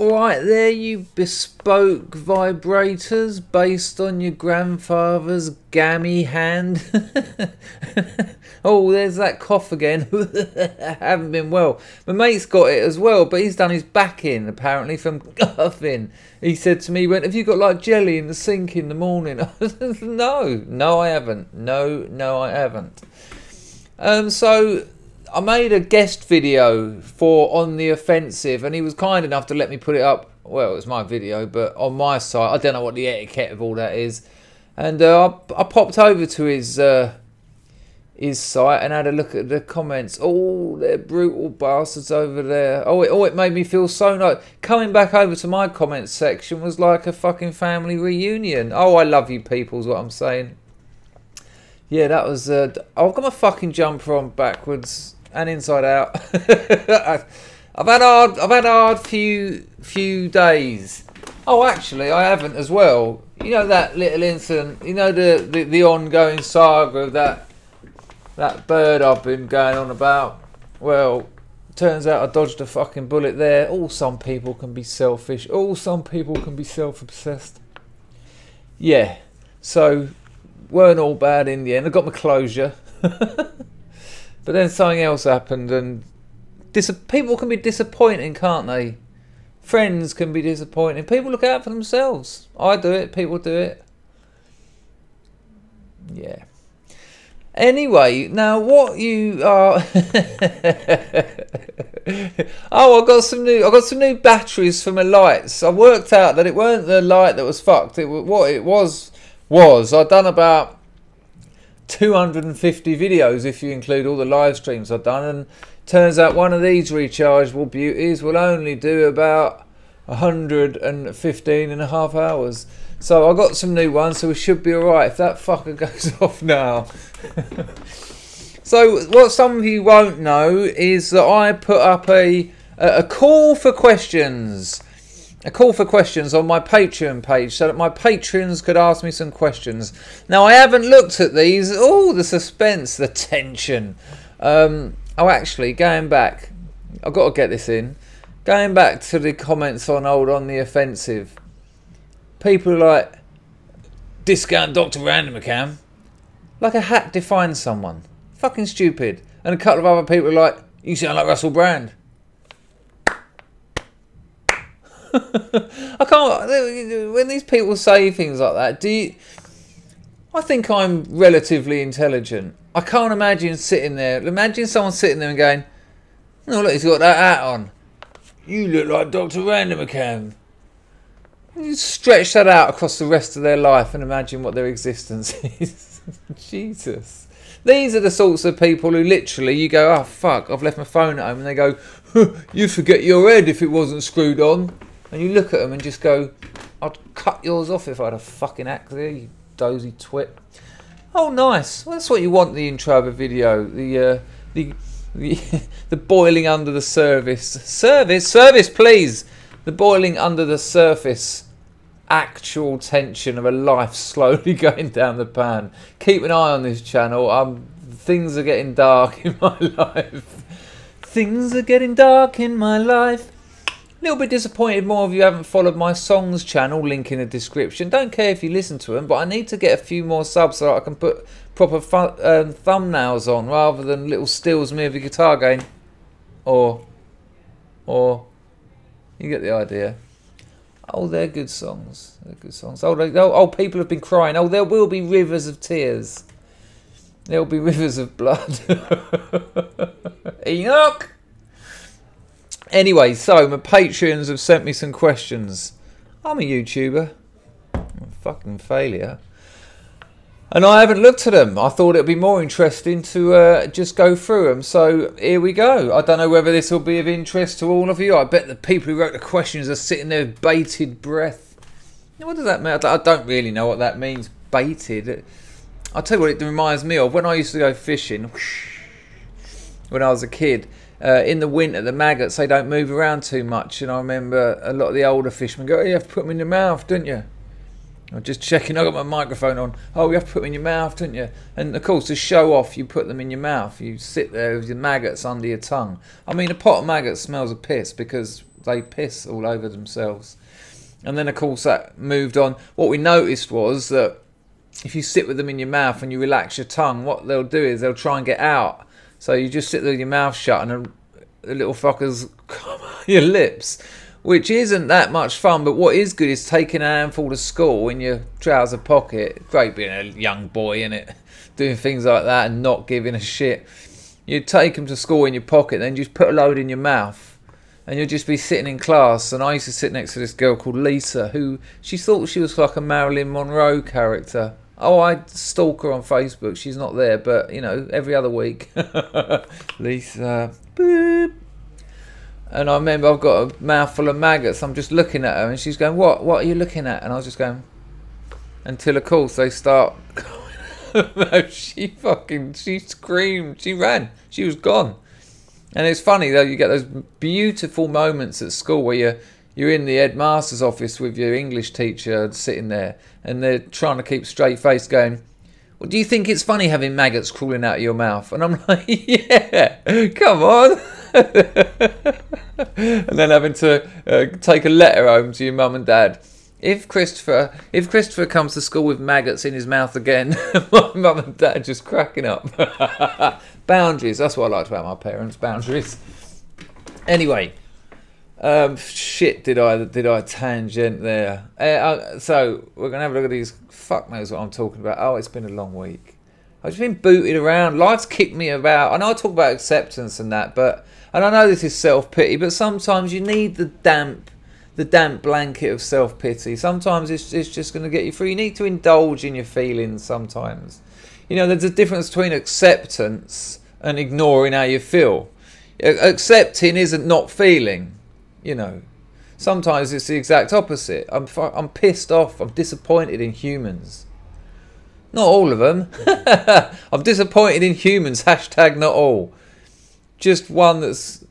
Alright, there you bespoke vibrators based on your grandfather's gammy hand. Oh, there's that cough again. I haven't been well. My mate's got it as well, but he's done his back in, apparently, from coughing. He said to me, he went, have you got like jelly in the sink in the morning? No, I haven't. No, I haven't. So I made a guest video for On the Offensive, and he was kind enough to let me put it up. Well, it was my video, but on my site. I don't know what the etiquette of all that is. And I popped over to his site and had a look at the comments. Oh, they're brutal bastards over there. Oh, it made me feel so nice. Coming back over to my comments section was like a fucking family reunion. Oh, I love you people is what I'm saying. Yeah, that was... I've got my fucking jumper on backwards and inside out. I've had hard few days. Oh, actually, I haven't as well. You know that little incident. You know the ongoing saga of that bird I've been going on about. Well, turns out I dodged a fucking bullet there. Oh, some people can be selfish. Oh, some people can be self-obsessed. Yeah, so weren't all bad in the end. I got my closure. But then something else happened, and people can be disappointing, can't they? Friends can be disappointing. People look out for themselves. I do it. People do it. Yeah. Anyway, now what you are... Oh, I got some new batteries for my lights. I worked out that it weren't the light that was fucked. What it was I'd done about 250 videos if you include all the live streams I've done, and turns out one of these rechargeable beauties will only do about 115 and a half hours. So I got some new ones, so we should be alright if that fucker goes off now. So what some of you won't know is that I put up a call for questions. A call for questions on my Patreon page so that my patrons could ask me some questions. Now, I haven't looked at these. Oh, the suspense, the tension. Oh, actually, going back, I've got to get this in. Going back to the comments on On the Offensive. People are like, discount Dr. Randomacam. Like a hat defines someone. Fucking stupid. And a couple of other people are like, you sound like Russell Brand. I can't. When these people say things like that, I think I'm relatively intelligent. I can't imagine sitting there. Imagine someone sitting there and going, "Oh, look, he's got that hat on. You look like Dr. Randomacam." You stretch that out across the rest of their life and imagine what their existence is. Jesus. These are the sorts of people who literally, you go, "Oh fuck, I've left my phone at home," and they go, "You'd forget your head if it wasn't screwed on." And you look at them and just go, "I'd cut yours off if I had a fucking axe there, you dozy twit." Oh, nice. Well, that's what you want the intro of a video. The boiling under the surface. Service, please. The boiling under the surface. Actual tension of a life slowly going down the pan. Keep an eye on this channel. Things are getting dark in my life. Things are getting dark in my life. A little bit disappointed more of you haven't followed my songs channel, link in the description. Don't care if you listen to them, but I need to get a few more subs so I can put proper thumbnails on rather than little stills of me with a guitar going, or you get the idea. Oh, they're good songs. They're good songs. Oh, people have been crying. Oh, there will be rivers of tears. There will be rivers of blood. Enoch! Anyway, so my Patreons have sent me some questions. I'm a YouTuber. I'm a fucking failure. And I haven't looked at them. I thought it would be more interesting to just go through them. So here we go. I don't know whether this will be of interest to all of you. I bet the people who wrote the questions are sitting there with bated breath. What does that mean? I don't really know what that means, baited. I'll tell you what it reminds me of. When I used to go fishing, when I was a kid, in the winter, the maggots, they don't move around too much. And I remember a lot of the older fishermen go, "Oh, you have to put them in your mouth, don't you?" I'm just checking, I got my microphone on. "Oh, you have to put them in your mouth, don't you?" And of course, to show off, you put them in your mouth. You sit there with your maggots under your tongue. I mean, a pot of maggots smells of piss because they piss all over themselves. And then, of course, that moved on. What we noticed was that if you sit with them in your mouth and you relax your tongue, what they'll do is they'll try and get out. So you just sit there with your mouth shut and the little fuckers come out your lips, which isn't that much fun. But what is good is taking a handful to school in your trouser pocket. Great being a young boy, innit? Doing things like that and not giving a shit. You take them to school in your pocket, then just put a load in your mouth. And you'll just be sitting in class. And I used to sit next to this girl called Lisa, who she thought she was like a Marilyn Monroe character. Oh, I stalk her on Facebook. She's not there, but, you know, every other week. Lisa. Boop. And I remember I've got a mouthful of maggots. I'm just looking at her and she's going, what are you looking at? And I was just going, until of course they start. No, she screamed. She ran. She was gone. And it's funny though, you get those beautiful moments at school where you're in the headmaster's office with your English teacher sitting there and they're trying to keep straight face going, well, do you think it's funny having maggots crawling out of your mouth? And I'm like, yeah, come on. And then having to take a letter home to your mum and dad. If Christopher comes to school with maggots in his mouth again, my mum and dad just cracking up. Boundaries, that's what I liked about my parents, boundaries. Anyway, shit, did I tangent there. So, we're going to have a look at these, fuck knows what I'm talking about. Oh, it's been a long week. I've just been booted around, life's kicked me about. I know I talk about acceptance and that, and I know this is self-pity, but sometimes you need the damp blanket of self-pity. Sometimes it's just going to get you through. You need to indulge in your feelings sometimes. You know, there's a difference between acceptance and ignoring how you feel. Accepting isn't not feeling, you know. Sometimes it's the exact opposite. I'm pissed off. I'm disappointed in humans. Not all of them. I'm disappointed in humans. Hashtag not all. Just one that's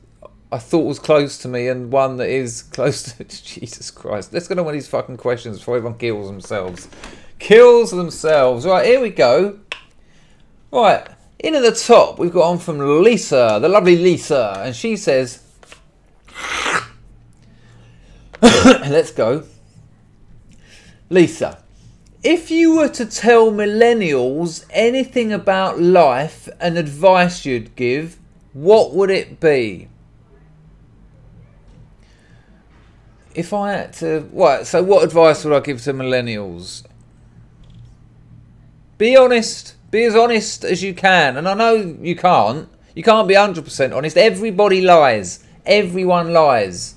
I thought was close to me and one that is close to Jesus Christ. Let's get on with these fucking questions before everyone kills themselves. Kills themselves. Right, here we go. Right, in at the top, we've got on from Lisa, the lovely Lisa, and she says, let's go. Lisa, if you were to tell millennials anything about life and advice you'd give, what would it be? If I had to... so what advice would I give to millennials? Be honest. Be as honest as you can. And I know you can't. You can't be 100% honest. Everybody lies. Everyone lies.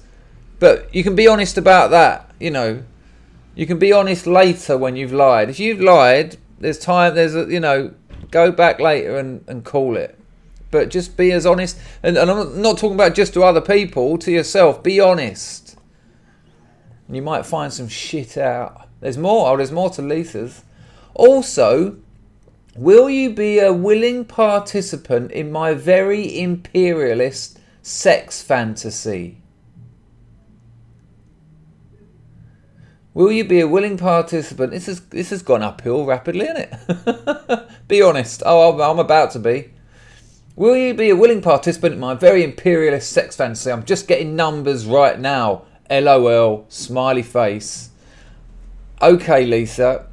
But you can be honest about that, you know. You can be honest later when you've lied. If you've lied, there's time, you know, go back later and call it. But just be as honest. And I'm not talking about just to other people, to yourself. Be honest. And you might find some shit out. There's more. Oh, there's more to Lisa's. Also, will you be a willing participant in my very imperialist sex fantasy? Will you be a willing participant? This has gone uphill rapidly, isn't it? Be honest. Oh, I'm about to be. Will you be a willing participant in my very imperialist sex fantasy? I'm just getting numbers right now. LOL, smiley face. Okay, Lisa.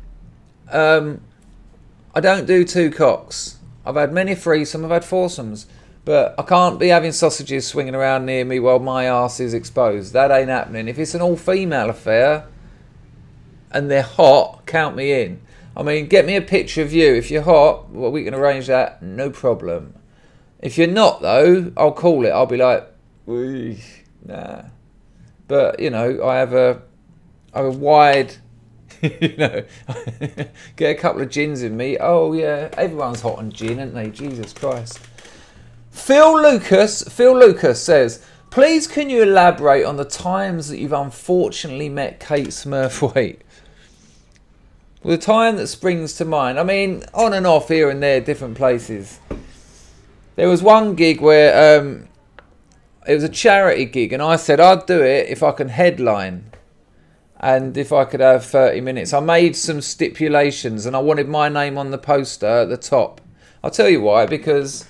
I don't do two cocks. I've had many threesomes, I've had foursomes. But I can't be having sausages swinging around near me while my arse is exposed. That ain't happening. If it's an all-female affair and they're hot, count me in. I mean, get me a picture of you. If you're hot, well, we can arrange that. No problem. If you're not, though, I'll call it. I'll be like, nah. But, you know, I have a wide, you know, get a couple of gins in me. Oh, yeah, everyone's hot on gin, aren't they? Jesus Christ. Phil Lucas says, please can you elaborate on the times that you've unfortunately met Kate Smurthwaite? Well, the time that springs to mind, I mean, on and off here and there, different places. There was one gig where it was a charity gig, and I said I'd do it if I can headline and if I could have 30 minutes. I made some stipulations and I wanted my name on the poster at the top. I'll tell you why, because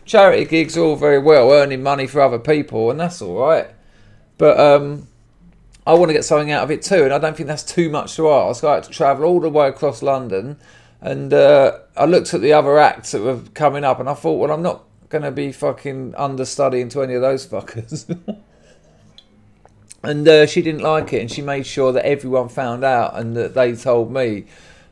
charity gigs are all very well earning money for other people, and that's all right. But I want to get something out of it too, and I don't think that's too much to ask. I had to travel all the way across London, and I looked at the other acts that were coming up, and I thought, well, I'm not going to be fucking understudying to any of those fuckers. And she didn't like it, and she made sure that everyone found out and that they told me.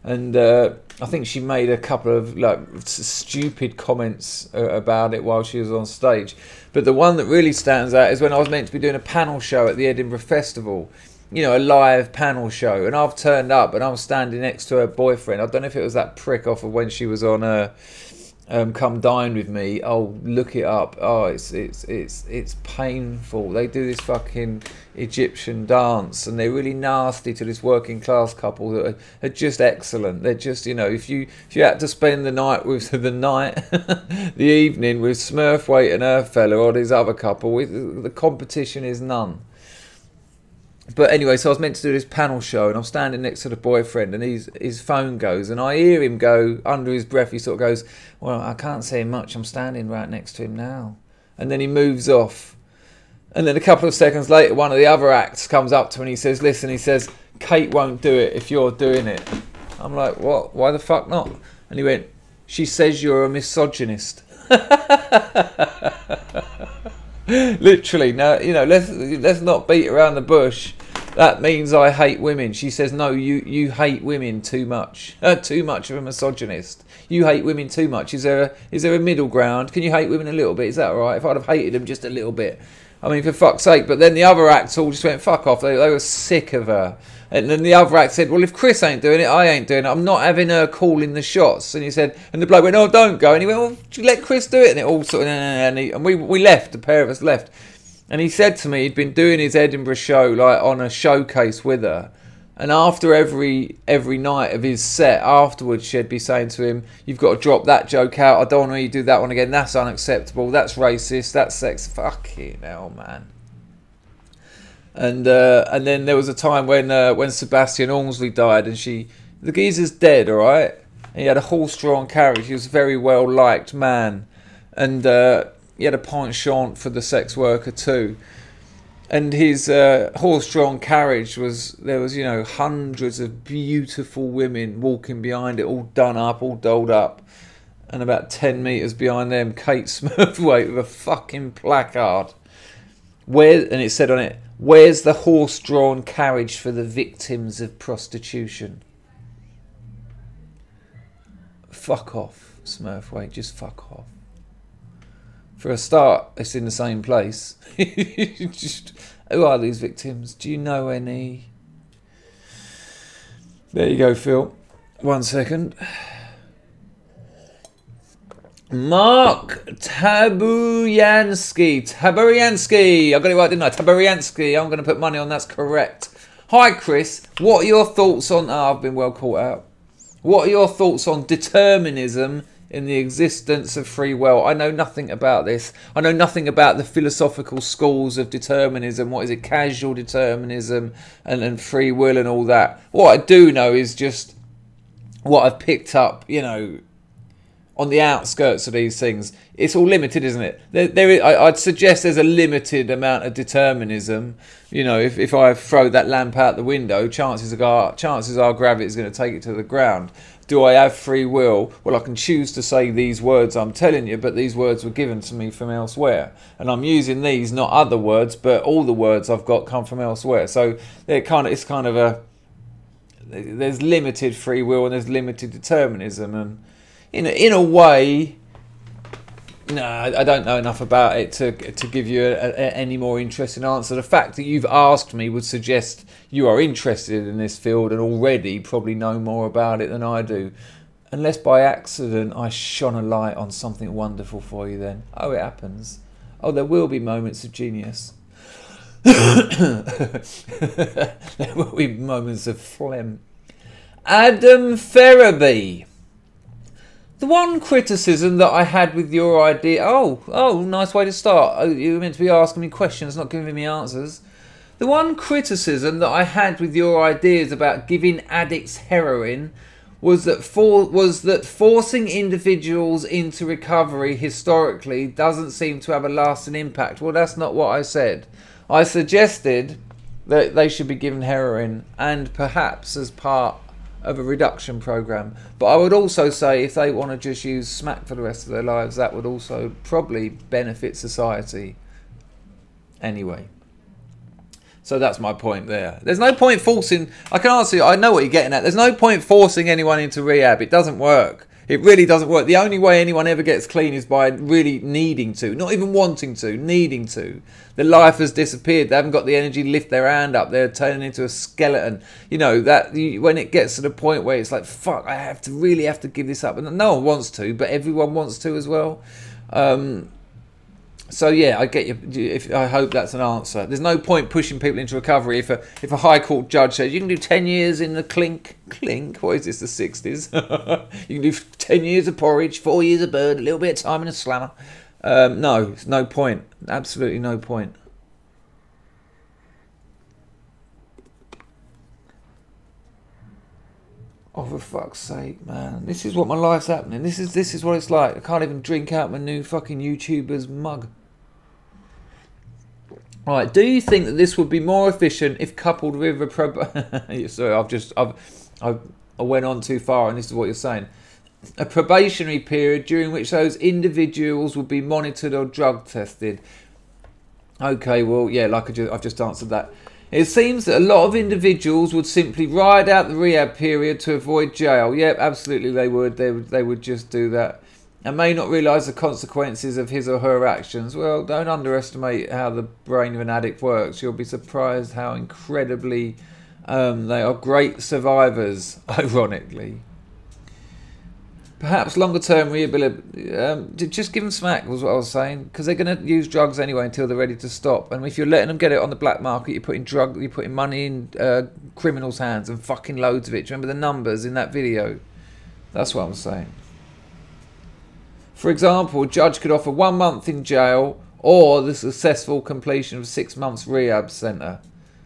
And I think she made a couple of like stupid comments about it while she was on stage. But the one that really stands out is when I was meant to be doing a panel show at the Edinburgh Festival. You know, a live panel show. And I've turned up and I was standing next to her boyfriend. I don't know if it was that prick off of when she was on Come Dine With Me. Oh, look it up. Oh, it's painful. They do this fucking Egyptian dance, and they're really nasty to this working class couple that are just excellent. They're just, you know, if you had to spend the night with the evening with Smurfwaite and her fella or this other couple, the competition is none. But anyway, so I was meant to do this panel show, and I'm standing next to the boyfriend, and his phone goes, and I hear him go, under his breath, he sort of goes, well, I can't say much, I'm standing right next to him now. And then he moves off. And then a couple of seconds later, one of the other acts comes up to me and he says, listen, he says, Kate won't do it if you're doing it. I'm like, what? Why the fuck not? And he went, she says you're a misogynist. Literally, now, you know, let's not beat around the bush. That means I hate women. She says, no, you hate women too much. Too much of a misogynist. You hate women too much. Is there a middle ground? Can you hate women a little bit? Is that all right? If I'd have hated them just a little bit. I mean, for fuck's sake. But then the other acts all just went, fuck off. They were sick of her. And then the other act said, well, if Chris ain't doing it, I ain't doing it. I'm not having her calling the shots. And he said, and the bloke went, oh, don't go. And he went, well, let Chris do it. And it all sort of, and we left. The pair of us left. And he said to me, he'd been doing his Edinburgh show like on a showcase with her. And after every night of his set, afterwards, she'd be saying to him, you've got to drop that joke out. I don't want to hear you do that one again. That's unacceptable. That's racist. That's sex. Fucking hell, man. And then there was a time when Sebastian Ormsley died, and the geezer's dead, all right? And he had a horse-drawn carriage. He was a very well-liked man. And he had a penchant for the sex worker too. And his horse-drawn carriage there was, you know, hundreds of beautiful women walking behind it, all done up, all dolled up. And about 10 metres behind them, Kate Smurfwaite with a fucking placard. And it said on it, where's the horse-drawn carriage for the victims of prostitution? Fuck off, Smurfwaite, just fuck off. For a start, it's in the same place. Who are these victims? Do you know any? There you go, Phil. 1 second. Mark Taburyansky. I got it right, didn't I? Taburyansky. I'm going to put money on that's correct. Hi, Chris. What are your thoughts on... I've been well caught out. What are your thoughts on determinism in the existence of free will? I know nothing about this. I know nothing about the philosophical schools of determinism. What is it? Casual determinism and free will and all that. What I do know is just what I've picked up, you know, on the outskirts of these things. It's all limited, isn't it? I'd suggest there's a limited amount of determinism. You know, if I throw that lamp out the window, chances are gravity is going to take it to the ground. Do I have free will? Well, I can choose to say these words I'm telling you, but these words were given to me from elsewhere. And I'm using these, not other words, but all the words I've got come from elsewhere. So there's limited free will and there's limited determinism. And in a way, no, I don't know enough about it to give you any more interesting answer. The fact that you've asked me would suggest you are interested in this field and already probably know more about it than I do. Unless by accident I shone a light on something wonderful for you then. Oh, it happens. Oh, there will be moments of genius. There will be moments of phlegm. Adam Ferraby. The one criticism that I had with your idea... Oh, nice way to start. Oh, you were meant to be asking me questions, not giving me answers. The one criticism that I had with your ideas about giving addicts heroin was that forcing individuals into recovery historically doesn't seem to have a lasting impact. Well, that's not what I said. I suggested that they should be given heroin and perhaps as part of a reduction program. But I would also say if they want to just use smack for the rest of their lives, that would also probably benefit society anyway. So that's my point there. There's no point forcing... I can answer you. I know what you're getting at. There's no point forcing anyone into rehab. It doesn't work. It really doesn't work. The only way anyone ever gets clean is by really needing to. Not even wanting to. Needing to. Their life has disappeared. They haven't got the energy to lift their hand up. They're turning into a skeleton. You know, that when it gets to the point where it's like, fuck, I really have to give this up. And no one wants to, but everyone wants to as well. So yeah, I get you. I hope that's an answer. There's no point pushing people into recovery if a high court judge says you can do 10 years in the clink. What is this? The 60s? You can do 10 years of porridge, 4 years of bird, a little bit of time in a slammer. No, it's no point. Absolutely no point. Oh, for fuck's sake, man! This is what my life's happening. This is what it's like. I can't even drink out my new fucking YouTuber's mug. Right, do you think that this would be more efficient if coupled with a sorry, I went on too far, and this is what you're saying. A probationary period during which those individuals would be monitored or drug tested. Okay, well, yeah, like I've just answered that. It seems that a lot of individuals would simply ride out the rehab period to avoid jail. Yep, absolutely they would. They would just do that. And may not realise the consequences of his or her actions. Well, don't underestimate how the brain of an addict works. You'll be surprised how incredibly they are great survivors, ironically. Perhaps longer term rehabilitation. Just give them smack was what I was saying, because they're going to use drugs anyway until they're ready to stop. And if you're letting them get it on the black market, you're putting money in criminals' hands and fucking loads of it. Do you remember the numbers in that video? That's what I'm saying. For example, a judge could offer 1 month in jail or the successful completion of 6 months rehab centre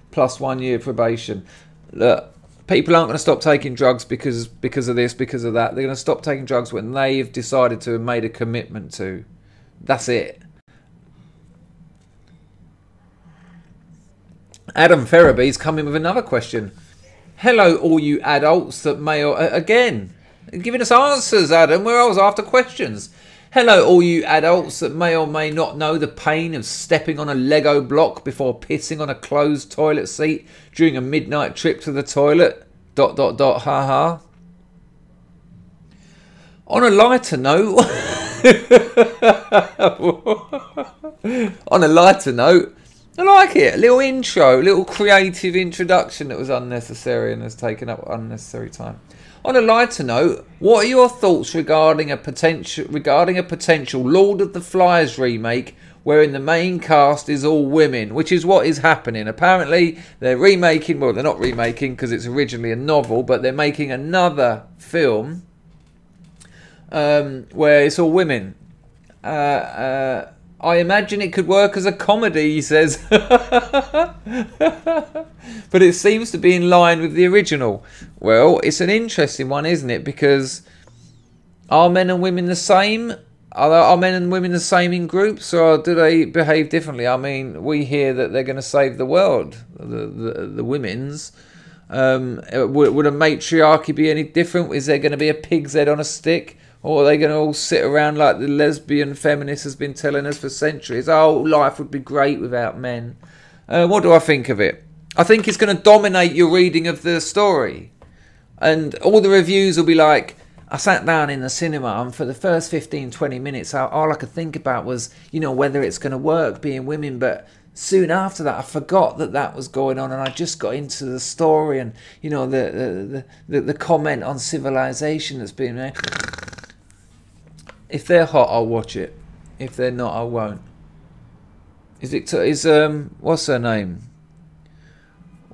plus 1 year probation. Look. People aren't going to stop taking drugs because of this, because of that. They're going to stop taking drugs when they've decided to and made a commitment to. That's it. Adam Ferraby's come in with another question. Hello, all you adults that may or... Again, giving us answers, Adam, where I was after questions. Hello, all you adults that may or may not know the pain of stepping on a Lego block before pissing on a closed toilet seat during a midnight trip to the toilet. ... haha. On a lighter note... on a lighter note, I like it. A little intro, a little creative introduction that was unnecessary and has taken up unnecessary time. On a lighter note, what are your thoughts regarding a potential Lord of the Flies remake wherein the main cast is all women, which is what is happening? Apparently, they're remaking, well, they're not remaking because it's originally a novel, but they're making another film where it's all women. I imagine it could work as a comedy, he says. But it seems to be in line with the original. Well, it's an interesting one, isn't it? Because are men and women the same? Are men and women the same in groups, or do they behave differently? I mean, we hear that they're going to save the world, the women's. Would a matriarchy be any different? Is there going to be a pig's head on a stick? Or are they going to all sit around like the lesbian feminist has been telling us for centuries? Oh, life would be great without men. What do I think of it? I think it's going to dominate your reading of the story. And all the reviews will be like, I sat down in the cinema and for the first 15-20 minutes, all I could think about was, you know, whether it's going to work being women. But soon after that, I forgot that was going on, and I just got into the story and, you know, the comment on civilization that's been made. If they're hot, I'll watch it. If they're not, I won't. What's her name?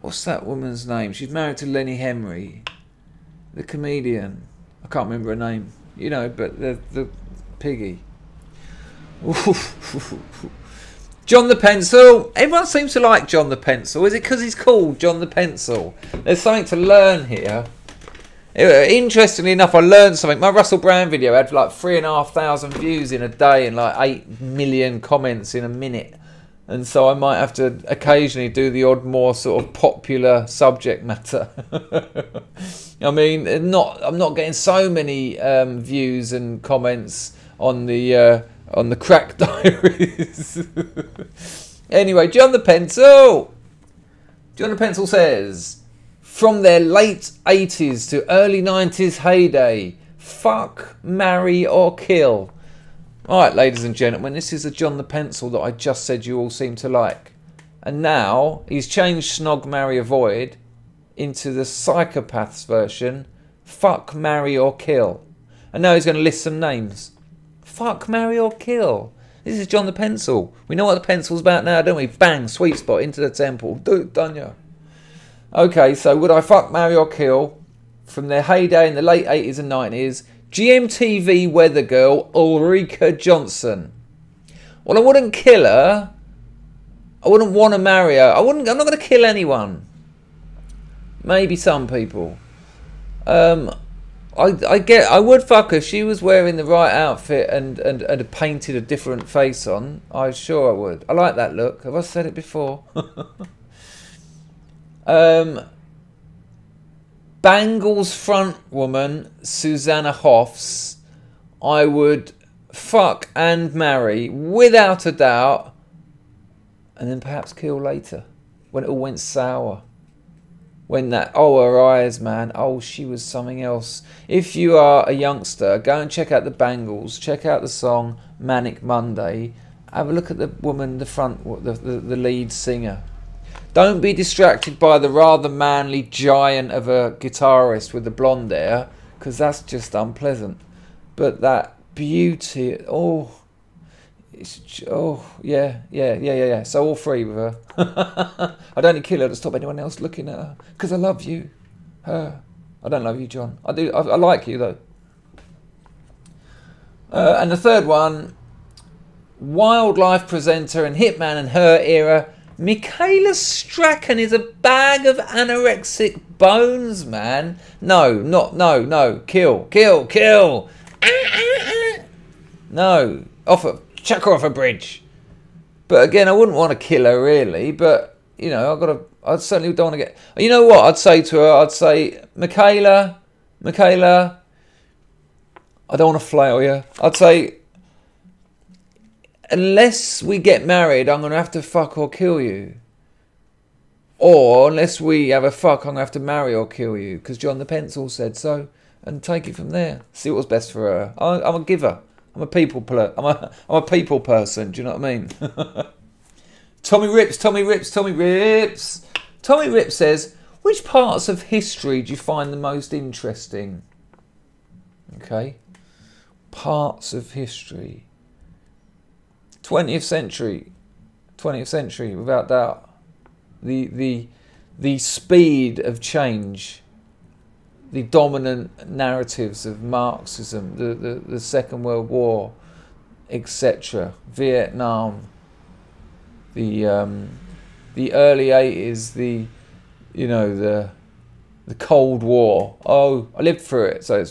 What's that woman's name? She's married to Lenny Henry, the comedian. I can't remember her name. You know, but the piggy. John the Pencil. Everyone seems to like John the Pencil. Is it because he's called John the Pencil? There's something to learn here. Interestingly enough, I learned something. My Russell Brand video had like 3,500 views in a day and like 8 million comments in a minute. And so I might have to occasionally do the odd more sort of popular subject matter. I mean, I'm not getting so many views and comments on the Crack Diaries. Anyway, John the Pencil says, from their late 80s to early 90s heyday, fuck, marry or kill. Alright, ladies and gentlemen, this is the John the Pencil that I just said you all seem to like. And now he's changed Snog, Marry, Avoid into the Psychopaths version, fuck, marry or kill. And now he's going to list some names. Fuck, marry or kill. This is John the Pencil. We know what the pencil's about now, don't we? Bang, sweet spot, into the temple. Done ya. Okay, so would I fuck, marry or kill from their heyday in the late 80s and 90s? GMTV weather girl Ulrika Johnson. Well, I wouldn't kill her. I wouldn't want to marry her. I'm not going to kill anyone. Maybe some people. I would fuck her if she was wearing the right outfit and painted a different face on. I'm sure I would. I like that look. Have I said it before? Bangles front woman Susanna Hoffs, I would fuck and marry without a doubt, and then perhaps kill later when it all went sour. When that, oh, her eyes, man, oh, she was something else. If you are a youngster, go and check out the Bangles, check out the song Manic Monday, have a look at the woman, the lead singer. Don't be distracted by the rather manly giant of a guitarist with the blonde hair, because that's just unpleasant. But that beauty, oh, yeah. So all three with her. I'd only kill her to stop anyone else looking at her, because I love you, her. I don't love you, John. I do. I like you though. And the third one, wildlife presenter and hitman in her era, Michaela Strachan is a bag of anorexic bones, man. No. Kill. No. Chuck her off a bridge. But again, I wouldn't want to kill her really, but you know, I certainly don't want to get, you know what I'd say to her? I'd say, Michaela, I don't want to flail you. I'd say, unless we get married, I'm going to have to fuck or kill you. Or, unless we have a fuck, I'm going to have to marry or kill you. Because John the Pencil said so. And take it from there. See what's best for her. I'm a giver. I'm a people person. Do you know what I mean? Tommy Rips. Tommy Rips says, which parts of history do you find the most interesting? Okay. Parts of history. 20th century, without doubt. The speed of change, the dominant narratives of Marxism, the Second World War, etc., Vietnam, the early 80s, the Cold War. Oh, I lived through it, so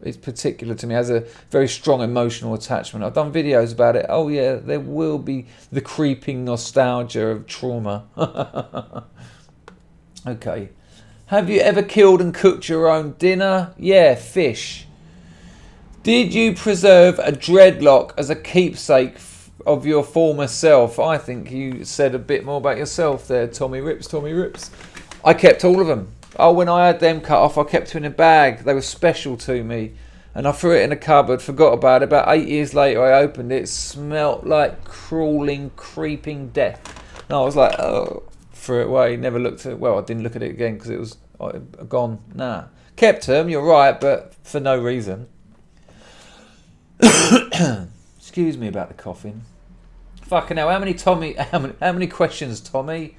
it's particular to me. It has a very strong emotional attachment. I've done videos about it. Oh yeah, there will be the creeping nostalgia of trauma. Okay. Have you ever killed and cooked your own dinner? Yeah, fish. Did you preserve a dreadlock as a keepsake of your former self? I think you said a bit more about yourself there, Tommy Rips. I kept all of them. Oh, when I had them cut off, I kept them in a bag. They were special to me. And I threw it in a cupboard, forgot about it. About 8 years later, I opened it. It smelt like crawling, creeping death. And I was like, oh, threw it away. Never looked at it. Well, I didn't look at it again because it was gone. Nah. Kept them, you're right, but for no reason. Excuse me about the coughing. Fucking hell, how many questions, Tommy?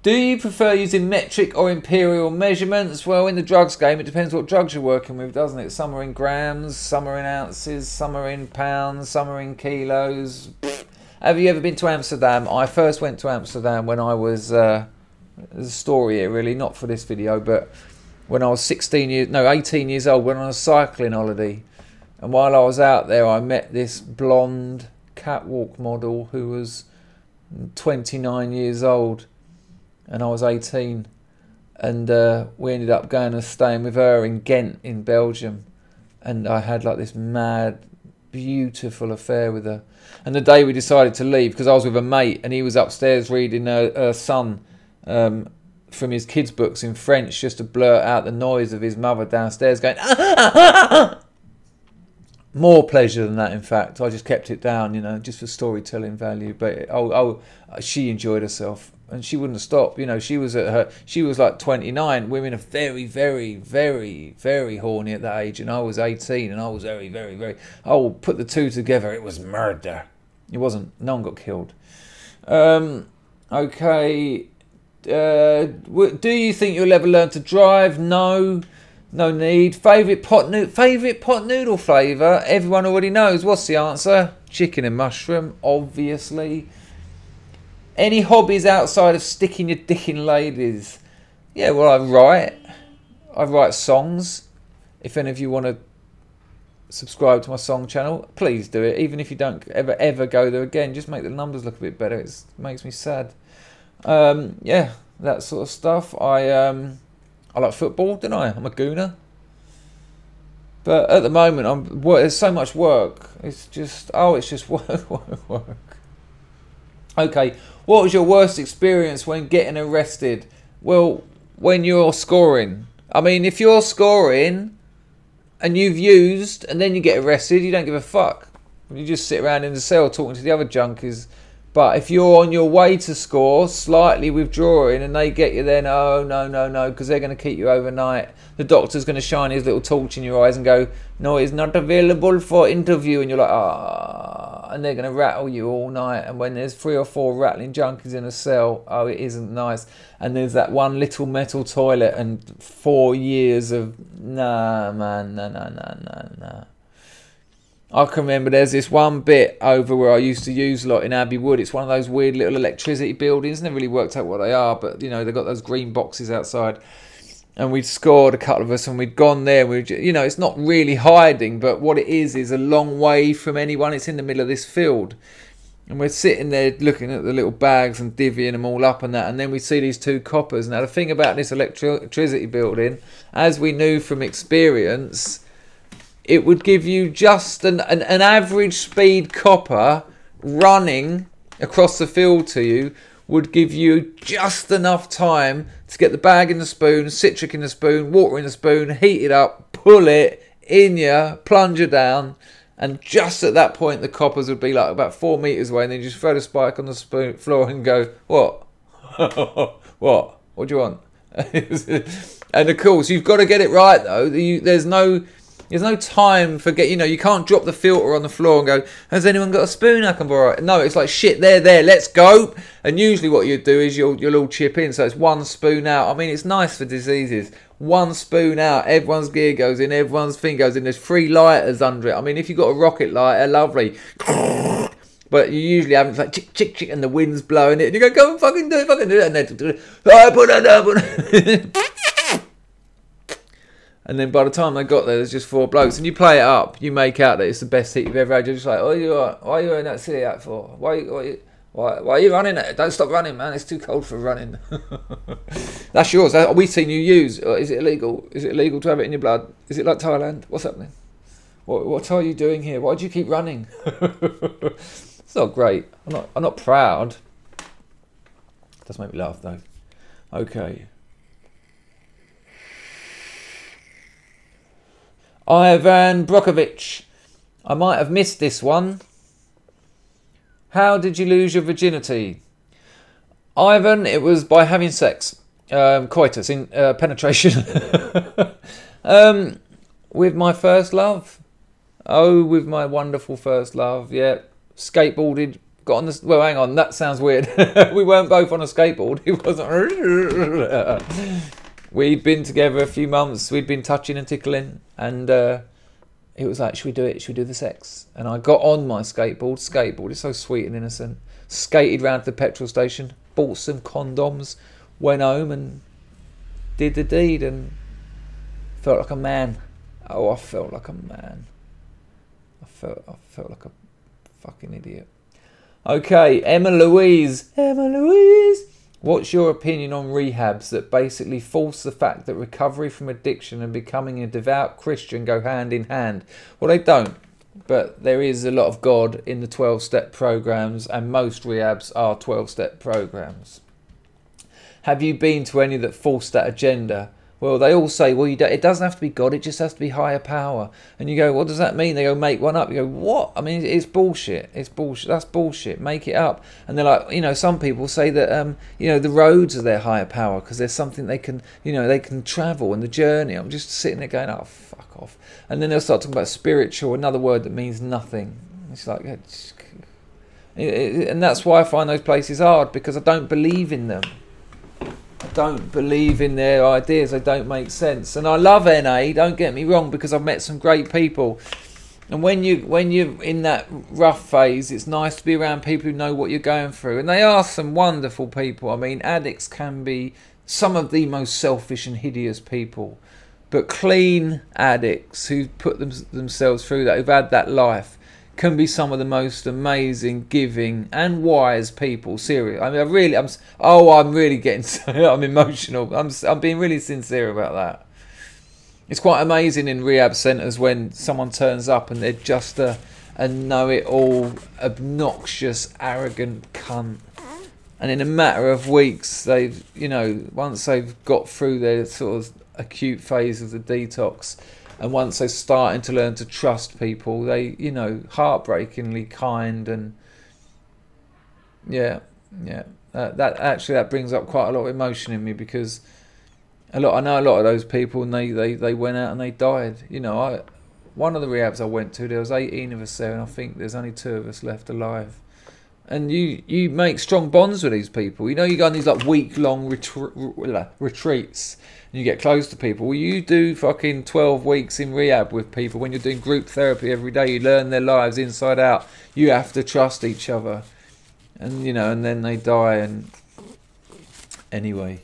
Do you prefer using metric or imperial measurements? Well, in the drugs game, it depends what drugs you're working with, doesn't it? Some are in grams, some are in ounces, some are in pounds, some are in kilos. Have you ever been to Amsterdam? I first went to Amsterdam when I was, there's a story here really, not for this video, but when I was 18 years old, went on a cycling holiday. And while I was out there, I met this blonde, catwalk model who was 29 years old, and I was 18, and we ended up going and staying with her in Ghent in Belgium, and I had like this mad, beautiful affair with her. And the day we decided to leave, because I was with a mate and he was upstairs reading her son from his kids' books in French, just to blurt out the noise of his mother downstairs going, ah, ah, ah, ah. More pleasure than that, in fact. I just kept it down, you know, just for storytelling value. But she enjoyed herself, and she wouldn't stop. You know, she was like 29. Women are very, very, very, very horny at that age, and I was 18, and I was very, very, very. Oh, put the two together, it was murder. It wasn't. No one got killed. Okay. Do you think you'll ever learn to drive? No. No need. Favourite pot noodle flavour? Everyone already knows. What's the answer? Chicken and mushroom, obviously. Any hobbies outside of sticking your dick in ladies? Yeah, well, I write songs. If any of you want to subscribe to my song channel, please do it. Even if you don't ever go there again, just make the numbers look a bit better. It makes me sad. Yeah, that sort of stuff. I like football, don't I? I'm a gooner. But at the moment, there's so much work. It's just work. Okay, what was your worst experience when getting arrested? Well, when you're scoring. I mean, if you're scoring and you've used and then you get arrested, you don't give a fuck. You just sit around in the cell talking to the other junkies. But if you're on your way to score, slightly withdrawing, and they get you there, no, because they're going to keep you overnight. The doctor's going to shine his little torch in your eyes and go, no, he's not available for interview. And you're like, ah, and they're going to rattle you all night. And when there's 3 or 4 rattling junkies in a cell, oh, it isn't nice. And there's that one little metal toilet and 4 years of, nah, man, nah. I can remember there's this one bit over where I used to use a lot in Abbey Wood. It's one of those weird little electricity buildings. Never really worked out what they are, but, you know, they've got those green boxes outside. And we'd scored, a couple of us, and we'd gone there. You know, it's not really hiding, but what it is a long way from anyone. It's in the middle of this field. And we're sitting there looking at the little bags and divvying them all up and that. And then we see these 2 coppers. Now, the thing about this electricity building, as we knew from experience, it would give you just an average speed copper running across the field to you would give you just enough time to get the bag in the spoon, citric in the spoon, water in the spoon, heat it up, pull it in you, plunge it down, and just at that point the coppers would be like about 4 metres away, and then you just throw the spike on the floor and go, what? What do you want? And of course you've got to get it right though. There's no time for you can't drop the filter on the floor and go, has anyone got a spoon I can borrow? No, it's like, shit, there, let's go. And usually what you do is you'll all chip in, so it's 1 spoon out. I mean, it's nice for diseases. 1 spoon out, everyone's gear goes in, everyone's thing goes in. There's 3 lighters under it. I mean, if you've got a rocket lighter, lovely. But you usually haven't, like, chick, and the wind's blowing it, and you go and fucking do it, and then, put it up. And then by the time they got there, there's just 4 blokes. And you play it up. You make out that it's the best hit you've ever had. You're just like, oh, why are you wearing that silly hat for? Why are you running it? Don't stop running, man. It's too cold for running. That's yours. We've seen you use. Is it illegal? Is it illegal to have it in your blood? Is it like Thailand? What's happening? What are you doing here? Why do you keep running? It's not great. I'm not proud. It does make me laugh, though. Okay. Ivan Brokovich. I might have missed this one. How did you lose your virginity? Ivan, it was by having sex. Coitus, penetration. With my first love. Oh, with my wonderful first love. Yeah. Skateboarded. Got on the... Well, hang on. That sounds weird. We weren't both on a skateboard. It wasn't... We'd been together a few months. We'd been touching and tickling. And it was like, should we do it? Should we do the sex? And I got on my skateboard. Skateboard is so sweet and innocent. Skated round to the petrol station. Bought some condoms. Went home and did the deed. And felt like a man. Oh, I felt like a man. I felt like a fucking idiot. Okay, Emma Louise. Emma Louise. What's your opinion on rehabs that basically force the fact that recovery from addiction and becoming a devout Christian go hand in hand? Well, they don't, but there is a lot of God in the 12-step programs, and most rehabs are 12-step programs. Have you been to any that force that agenda? Well, they all say, well, it doesn't have to be God, it just has to be higher power. And you go, what does that mean? They go, make one up. You go, what? I mean, it's bullshit. It's bullshit. That's bullshit. Make it up. And they're like, you know, some people say that, you know, the roads are their higher power because there's something they can, you know, they can travel in the journey. I'm just sitting there going, oh, fuck off. And then they'll start talking about spiritual, another word that means nothing. It's like, and that's why I find those places hard, because I don't believe in them. Don't believe in their ideas. They don't make sense. And I love NA, don't get me wrong, because I've met some great people. And when you're in that rough phase, it's nice to be around people who know what you're going through. And they are some wonderful people. I mean, addicts can be some of the most selfish and hideous people. But clean addicts who put themselves through that, who've had that life, can be some of the most amazing, giving and wise people. Serious. I mean, I'm really getting, I'm emotional. I'm being really sincere about that. It's quite amazing in rehab centres when someone turns up and they're just a know-it-all, obnoxious, arrogant cunt. And in a matter of weeks, they've, you know, once they've got through their sort of acute phase of the detox, and once they're starting to learn to trust people, they, you know, heartbreakingly kind. And yeah, that brings up quite a lot of emotion in me, because I know a lot of those people, and they went out and they died. You know, one of the rehabs I went to, there was 18 of us there, and I think there's only 2 of us left alive. And you make strong bonds with these people. You know, you go on these like week-long retreats, and you get close to people. Well, you do fucking 12 weeks in rehab with people. When you're doing group therapy every day, you learn their lives inside out. You have to trust each other. And, you know, and then they die. And anyway,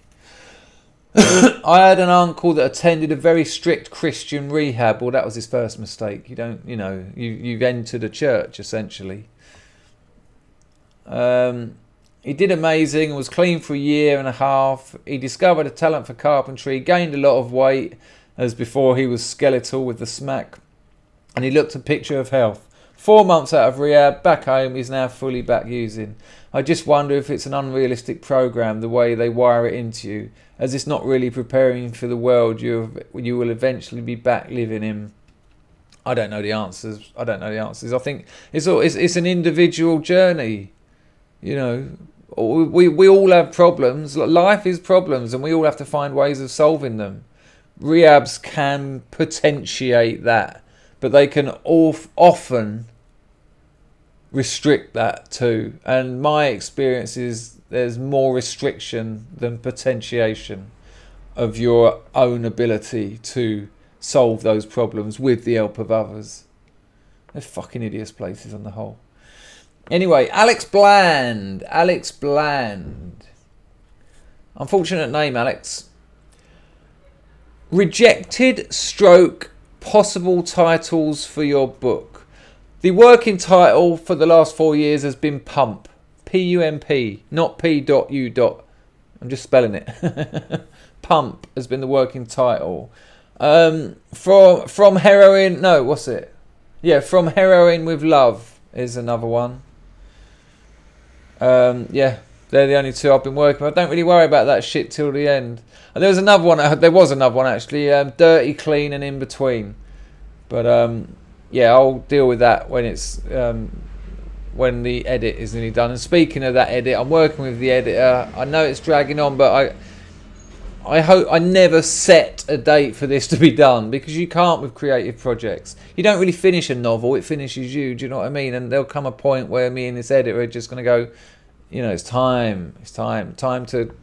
I had an uncle that attended a very strict Christian rehab. Well, that was his first mistake. You don't, you know, you've entered a church, essentially. He did amazing, was clean for 1.5 years. He discovered a talent for carpentry, gained a lot of weight, as before he was skeletal with the smack, and he looked a picture of health. 4 months out of rehab, back home, he's now fully back using. I just wonder if it's an unrealistic program, the way they wire it into you, as it's not really preparing you for the world you will eventually be back living in. I don't know the answers. I think it's an individual journey. You know, we all have problems. Life is problems, and we all have to find ways of solving them. Rehabs can potentiate that, but they can often restrict that too. And my experience is there's more restriction than potentiation of your own ability to solve those problems with the help of others. They're fucking hideous places on the whole. Anyway, Alex Bland. Unfortunate name, Alex. Rejected stroke possible titles for your book. The working title for the last 4 years has been Pump. P-U-M-P, not P.U. I'm just spelling it. Pump has been the working title. From Heroin... No, what's it? Yeah, From Heroin with Love is another one. Yeah, they're the only 2 I've been working with. I don't really worry about that shit till the end. And there was another one actually, Dirty, Clean and In Between. But yeah, I'll deal with that when it's when the edit is nearly done. And speaking of that edit, I'm working with the editor. I know it's dragging on, but I hope I never set a date for this to be done, because you can't with creative projects. You don't really finish a novel, it finishes you, do you know what I mean? And there'll come a point where me and this editor are just going to go, you know, it's time to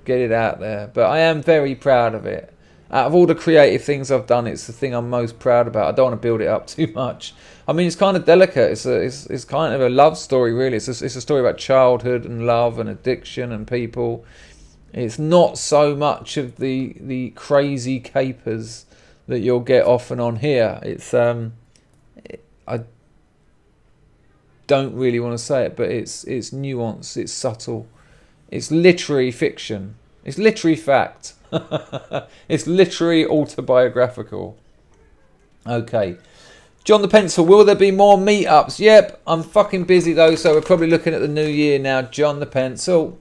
get it out there. But I am very proud of it. Out of all the creative things I've done, it's the thing I'm most proud about. I don't want to build it up too much. I mean, it's kind of delicate. It's kind of a love story, really. It's a story about childhood and love and addiction and people. It's not so much of the crazy capers that you'll get off and on here. It's don't really want to say it, but it's nuanced, it's subtle, it's literary fiction, it's literary fact, it's literary autobiographical. Okay. John the Pencil, will there be more meetups? Yep, I'm fucking busy though, so we're probably looking at the new year now. John the Pencil.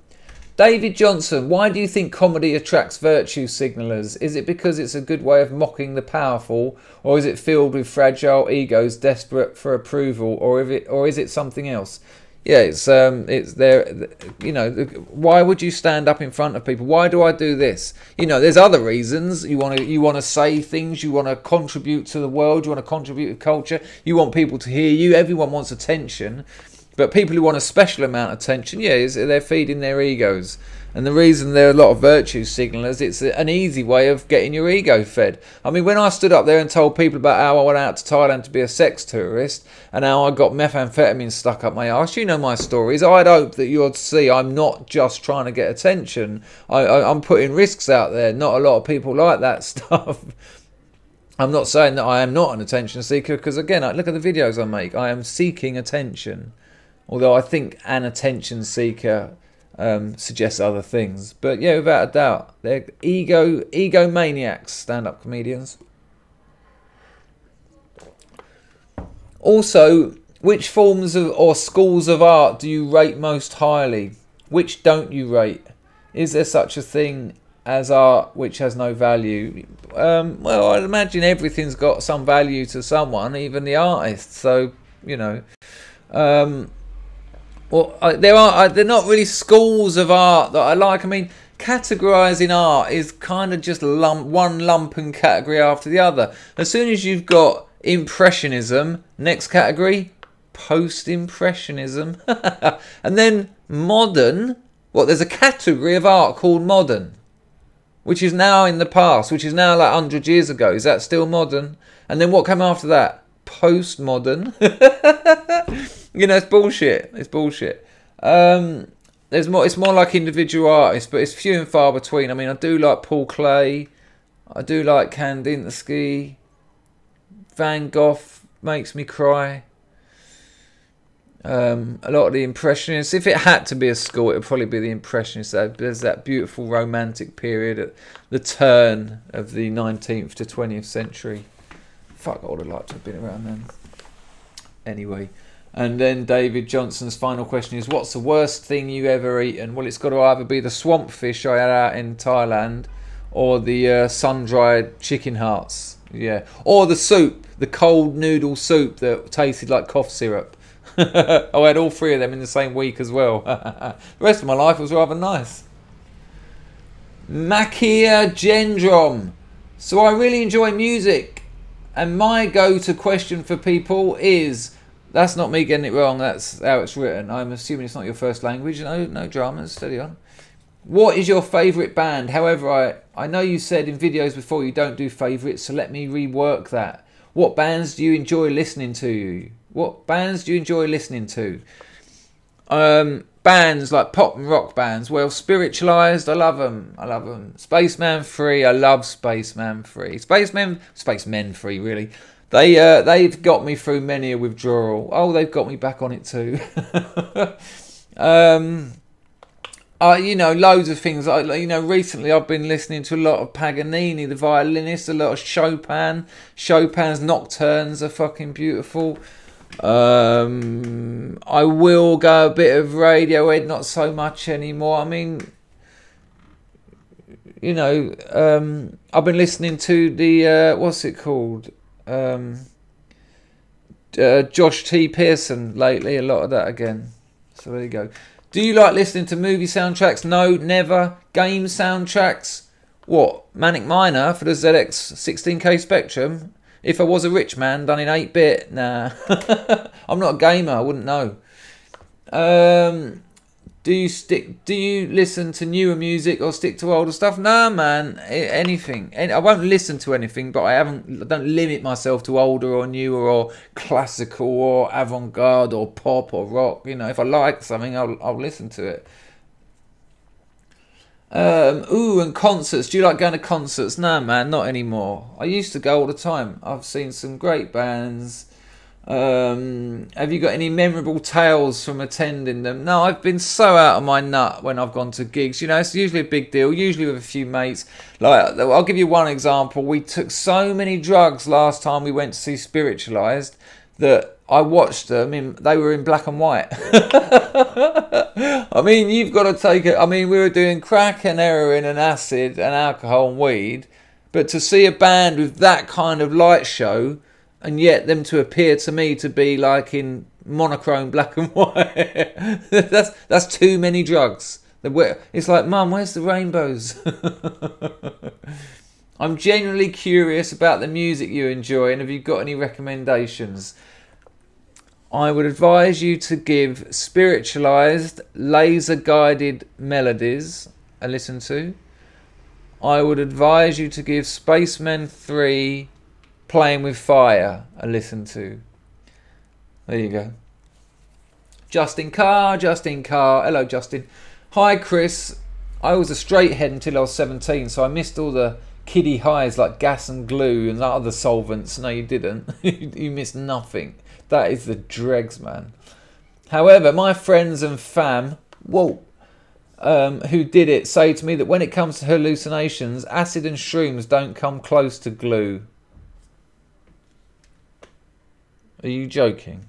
David Johnson, why do you think comedy attracts virtue signallers? Is it because it's a good way of mocking the powerful, or is it filled with fragile egos desperate for approval, or is it something else? Yeah, it's there. You know, why would you stand up in front of people? Why do I do this? You know, there's other reasons. You want to say things. You want to contribute to the world. You want to contribute to culture. You want people to hear you. Everyone wants attention, but people who want a special amount of attention, yeah, they're feeding their egos. And the reason there are a lot of virtue signallers, it's an easy way of getting your ego fed. I mean, when I stood up there and told people about how I went out to Thailand to be a sex tourist and how I got methamphetamine stuck up my arse, you know my stories. I'd hope that you'd see I'm not just trying to get attention. I'm putting risks out there. Not a lot of people like that stuff. I'm not saying that I am not an attention seeker, because again, look at the videos I make. I am seeking attention. Although I think an attention seeker suggests other things. But yeah, without a doubt, they're egomaniacs, stand-up comedians. Also, which forms of or schools of art do you rate most highly? Which don't you rate? Is there such a thing as art which has no value? Well, I'd imagine everything's got some value to someone, even the artist. So, you know... well, they're not really schools of art that I like. I mean, categorising art is kind of just one lumpen category after the other. As soon as you've got Impressionism, next category, Post-Impressionism, and then modern. What? There's a category of art called modern, which is now in the past, which is now like 100 years ago. Is that still modern? And then what came after that? Postmodern. You know, it's bullshit. It's bullshit. There's more. It's more like individual artists, but it's few and far between. I mean, I do like Paul Klee. I do like Kandinsky. Van Gogh makes me cry. A lot of the Impressionists. If it had to be a school, it would probably be the Impressionists. There's that beautiful romantic period at the turn of the 19th to 20th century. Fuck, I would have liked to have been around then. Anyway. And then David Johnson's final question is, what's the worst thing you ever eaten? Well, it's got to either be the swamp fish I had out in Thailand, or the sun-dried chicken hearts. Yeah. Or the soup, the cold noodle soup that tasted like cough syrup. I had all three of them in the same week as well. The rest of my life was rather nice. Makia Gendrom. So I really enjoy music. And my go-to question for people is... That's not me getting it wrong, that's how it's written. I'm assuming it's not your first language. No dramas, steady on. What is your favourite band? However, I know you said in videos before you don't do favourites, so let me rework that. What bands do you enjoy listening to? What bands do you enjoy listening to? Bands like pop and rock bands. Well, Spiritualized, I love them. I love them. Spaceman 3, I love Spaceman 3. Spacemen 3, really. They've got me through many a withdrawal. Oh, they've got me back on it too. You know, loads of things. You know, recently I've been listening to a lot of Paganini, the violinist, a lot of Chopin. Chopin's nocturnes are fucking beautiful. I will go a bit of Radiohead, not so much anymore. I mean, you know, I've been listening to the what's it called? Josh T. Pearson lately, a lot of that again. So there you go. Do you like listening to movie soundtracks? No, never. Game soundtracks? What? Manic Miner for the ZX 16K Spectrum? If I was a rich man done in 8-bit? Nah. I'm not a gamer, I wouldn't know. Do you listen to newer music or stick to older stuff? Nah, man. Anything. I won't listen to anything, but I don't limit myself to older or newer or classical or avant-garde or pop or rock. You know, if I like something, I'll listen to it. And concerts. Do you like going to concerts? Nah, man, not anymore. I used to go all the time. I've seen some great bands. Have you got any memorable tales from attending them? No, I've been so out of my nut when I've gone to gigs. You know, it's usually a big deal, usually with a few mates. Like, I'll give you one example. We took so many drugs last time we went to see Spiritualized that I watched them. They were in black and white. I mean, you've got to take it. I mean, we were doing crack and heroin and acid and alcohol and weed. But to see a band with that kind of light show, and yet them to appear to me to be like in monochrome black and white, that's too many drugs. It's like, Mum, where's the rainbows? I'm genuinely curious about the music you enjoy, and have you got any recommendations? I would advise you to give Spiritualized Laser Guided Melodies a listen to. I would advise you to give Spacemen 3 Playing with Fire a listen to. There you go. Justin Carr. Hello, Justin. Hi, Chris. I was a straight head until I was 17, so I missed all the kiddie highs like gas and glue and other solvents. No, you didn't. You missed nothing. That is the dregs, man. However, my friends and fam, who did it, say to me that when it comes to hallucinations, acid and shrooms don't come close to glue. Are you joking?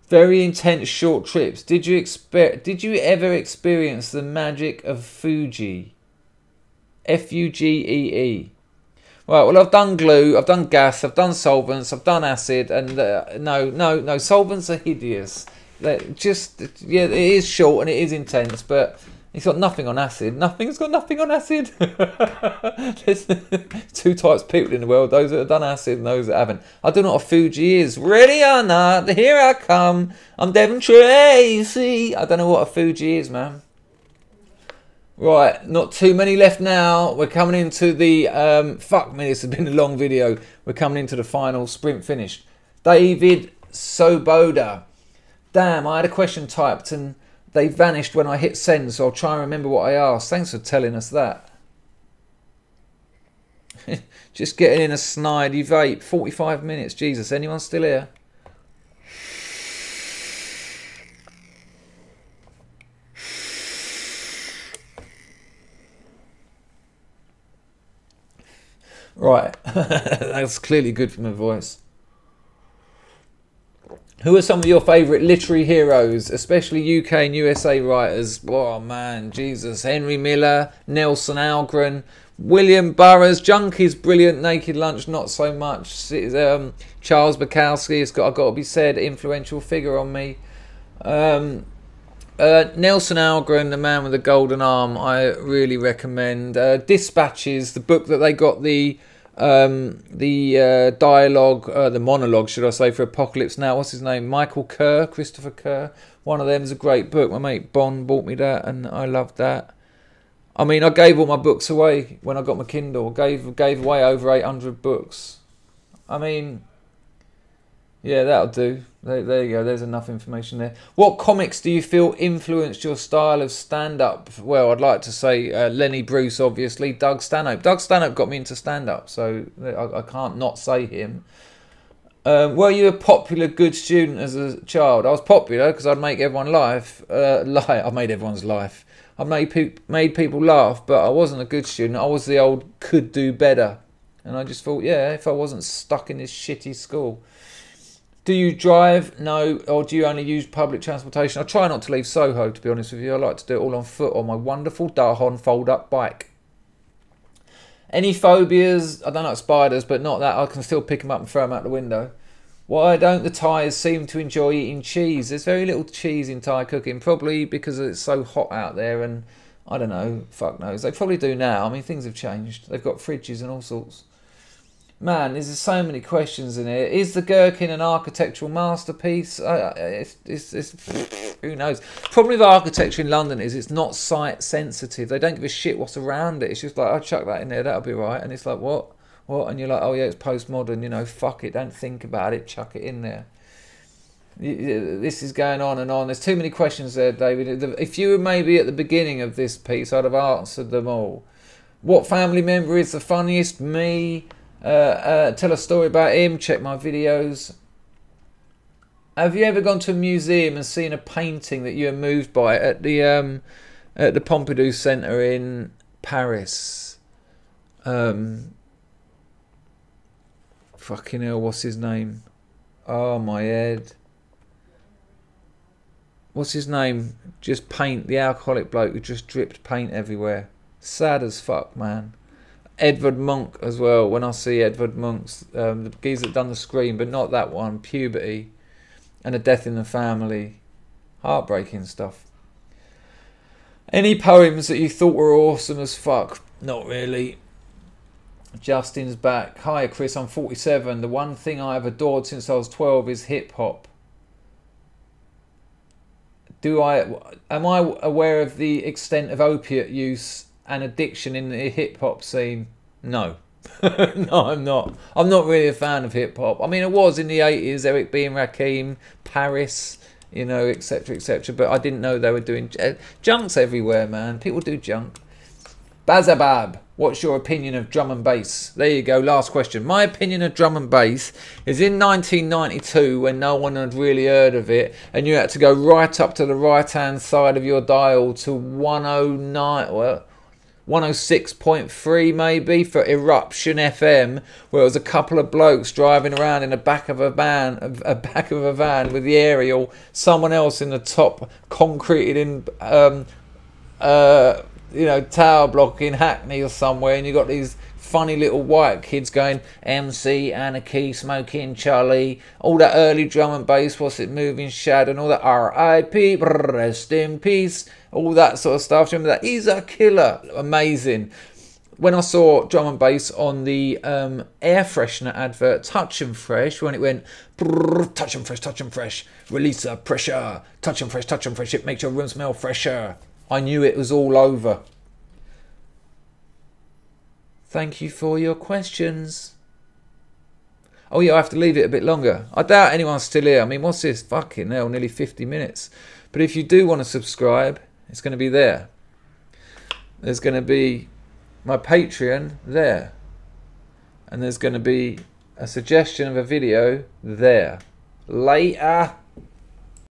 Very intense short trips. Did you ever experience the magic of Fuji? Fugee. Right, well, I've done glue, I've done gas, I've done solvents, I've done acid, and no, solvents are hideous. Yeah, it is short and it is intense, but it's got nothing on acid. Nothing's got nothing on acid. There's two types of people in the world, those that have done acid and those that haven't. I don't know what a Fuji is. Ready or not, here I come. I'm Devon Tracy. I don't know what a Fuji is, man. Right, not too many left now. We're coming into the... fuck me, this has been a long video. We're coming into the final sprint finish. David Soboda. Damn, I had a question typed and they vanished when I hit send, so I'll try and remember what I asked. Thanks for telling us that. Just getting in a snidey vape. 45 minutes. Jesus, anyone still here? Right, that's clearly good for my voice. Who are some of your favourite literary heroes, especially UK and USA writers? Oh man, Jesus. Henry Miller, Nelson Algren, William Burroughs, Junkie's brilliant, Naked Lunch not so much. Charles Bukowski, I've got to be said, influential figure on me. Nelson Algren, The Man with the Golden Arm, I really recommend. Dispatches, the book that they got the dialogue, the monologue, should I say, for Apocalypse Now. What's his name? Christopher Kerr. One of them is a great book. My mate Bon bought me that, and I loved that. I mean, I gave all my books away when I got my Kindle. Gave away over 800 books. I mean, yeah, that'll do. There you go. There's enough information there. What comics do you feel influenced your style of stand-up? Well, I'd like to say Lenny Bruce, obviously. Doug Stanhope. Doug Stanhope got me into stand-up, so I can't not say him. Were you a popular, good student as a child? I was popular because I'd make everyone laugh. I made everyone's life. I made people laugh, but I wasn't a good student. I was the old could do better. And I just thought, yeah, if I wasn't stuck in this shitty school. Do you drive? No. Or do you only use public transportation? I try not to leave Soho, to be honest with you. I like to do it all on foot on my wonderful Dahon fold-up bike. Any phobias? I don't like spiders, but not that. I can still pick them up and throw them out the window. Why don't the Thais seem to enjoy eating cheese? There's very little cheese in Thai cooking, probably because it's so hot out there, and I don't know, fuck knows. They probably do now. I mean, things have changed. They've got fridges and all sorts. Man, there's so many questions in here. Is the Gherkin an architectural masterpiece? Who knows? Problem with architecture in London is it's not site sensitive. They don't give a shit what's around it. It's just like, I'll chuck that in there, that'll be right. And it's like, what? And you're like, oh yeah, it's postmodern, you know, fuck it, don't think about it, chuck it in there. This is going on and on. There's too many questions there, David. If you were maybe at the beginning of this piece, I'd have answered them all. What family member is the funniest? Me. Tell a story about him, check my videos. Have you ever gone to a museum and seen a painting that you were moved by at the Pompidou Centre in Paris? Fucking hell, what's his name? Oh, my head. What's his name? Just paint. The alcoholic bloke who just dripped paint everywhere. Sad as fuck, man. Edvard Munch as well. When I see Edvard Munch's, the geezer that done the Scream, but not that one. Puberty. And A Death in the Family. Heartbreaking stuff. Any poems that you thought were awesome as fuck? Not really. Justin's back. Hi Chris, I'm 47. The one thing I have adored since I was 12 is hip hop. Am I aware of the extent of opiate use and addiction in the hip hop scene? No. No, I'm not. I'm not really a fan of hip hop. I mean, it was in the 80s, Eric B. and Rakim, Paris, you know, etc., etc. But I didn't know they were doing junk's everywhere, man. People do junk. Bazabab, what's your opinion of drum and bass? There you go, last question. My opinion of drum and bass is in 1992, when no one had really heard of it, and you had to go right up to the right-hand side of your dial to 109, well, 106.3 maybe, for Eruption FM, where it was a couple of blokes driving around in the back of a van, with the aerial, someone else in the top, concreted in, you know, tower block in Hackney or somewhere, and you got these funny little white kids going MC, Anarchy, Smoking Charlie, all that early drum and bass, what's it, Moving Shadow, and all that R.I.P., rest in peace, all that sort of stuff. Remember that? He's a killer. Amazing. When I saw drum and bass on the air freshener advert, Touch 'em Fresh, when it went touch 'em fresh, release the pressure, touch 'em fresh, it makes your room smell fresher, I knew it was all over. Thank you for your questions. Oh yeah, I have to leave it a bit longer. I doubt anyone's still here. I mean, what's this? Fucking hell, nearly 50 minutes. But if you do want to subscribe, it's going to be there. There's going to be my Patreon there. And there's going to be a suggestion of a video there. Later.